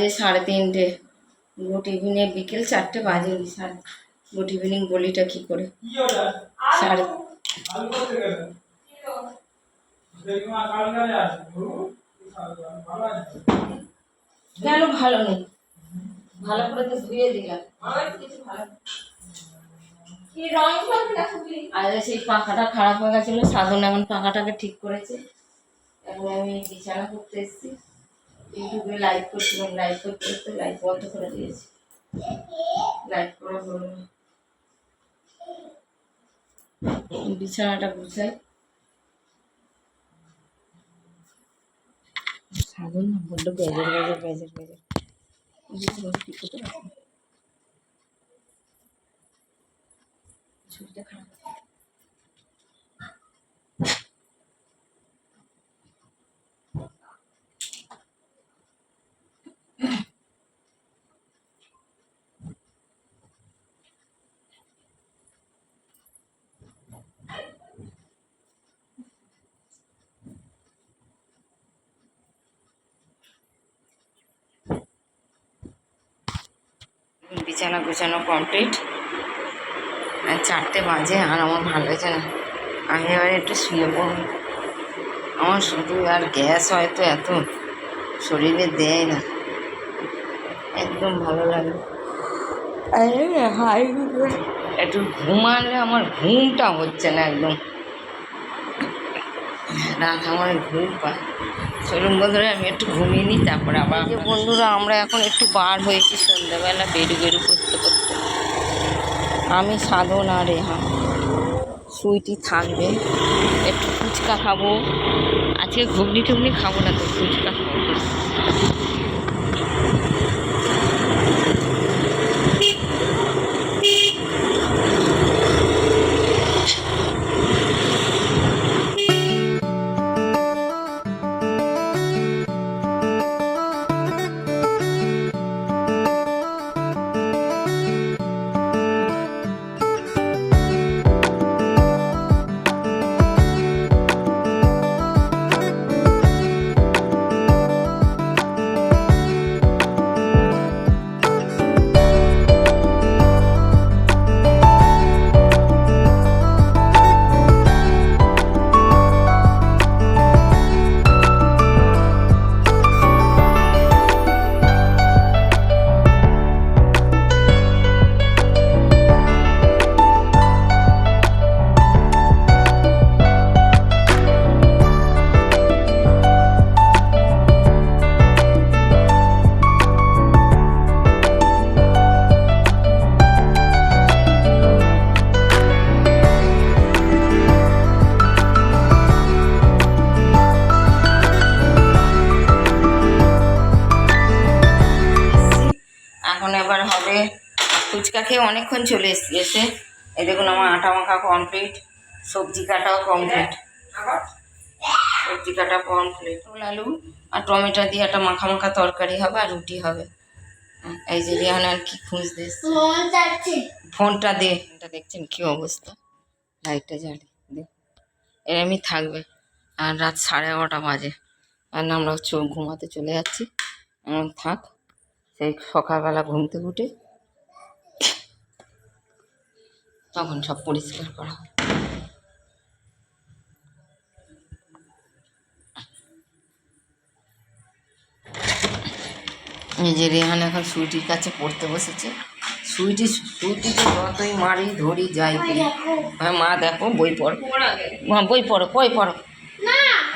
বাজে 3:30। Good evening. বিকেল 4টে বাজে। গুড ইভিনিং বলিটা কি করে সাড়ে কেন ভালো নেই? ভালো করে তো ধুয়ে দিলাম। আর সেই পাখাটা খারাপ হয়ে গেছিল, সাধন এখন পাখাটাকে ঠিক করেছে। এখন আমি বিছানা করতে এসেছি। ইউটিউবে লাইভ করছিলাম, লাইভ করতে করতে লাইভ বন্ধ করে দিয়েছি। লাইভ করা হলো না। বিছানাটা গুছাই। সাধন না বললো বেজের বেজের বেজের বেজের ছবিটা খারাপ। বিছানা গুছানো কমপ্লিট। 4টে বাজে আর আমার ভালো হয়েছে না। আমি এবারে একটু শুয়ে পড়ব। আমার শুধু আর গ্যাস হয়তো এত শরীরে দেয় না, একদম ভালো লাগে। একটু ঘুমালে আমার ঘুমটা হচ্ছে না একদম। রাত আমার ঘুম পায়। চলুন বন্ধুরা, আমি একটু ঘুমিয়ে নিই, তারপরে আবার। যে বন্ধুরা, আমরা এখন একটু বার হয়েছি সন্ধ্যাবেলা বেরু বেরু করতে করতে। আমি সাধন আর রেহান, সুইটি থাকবে। একটু ফুচকা খাবো আজকে। ঘুগনি টুগনি খাবো না তো, ফুচকা খাবো। এখন এবার হবে ফুচকা খেয়ে অনেকক্ষণ চলে এসে। এই দেখুন আমার আটা মাখা কমপ্লিট, সবজি কাটাও কমপ্লিট। সবজি কাটা কমপ্লিট। আলু আর টমেটো দিয়ে একটা মাখা মাখা তরকারি হবে আর রুটি হবে। এই যে রিহান আর কি খুঁজতে এসছে। ফোনটা দে। এটা দেখছেন কি অবস্থা, লাইটটা জ্বালে দে। এরমই থাকবে। আর রাত 11:30 বাজে, আর না আমরা ঘুমাতে চলে যাচ্ছি। থাক, সেই সকালবেলা ঘুমতে উঠে তখন সব পরিষ্কার করা হয়। এই যে রেহান এখন সুইটির কাছে পড়তে বসেছে। সুইটিকে যতই মারি ধরি যাই করি। হ্যাঁ মা দেখো বই পড়ো। হ্যাঁ বই পড়ো, বই পড়ো।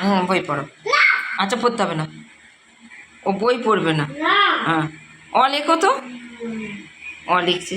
হ্যাঁ বই পড়ো। আচ্ছা পড়তে হবে না, ও বই পড়বে না। হ্যাঁ অ লেখো তো, অ লিখছে।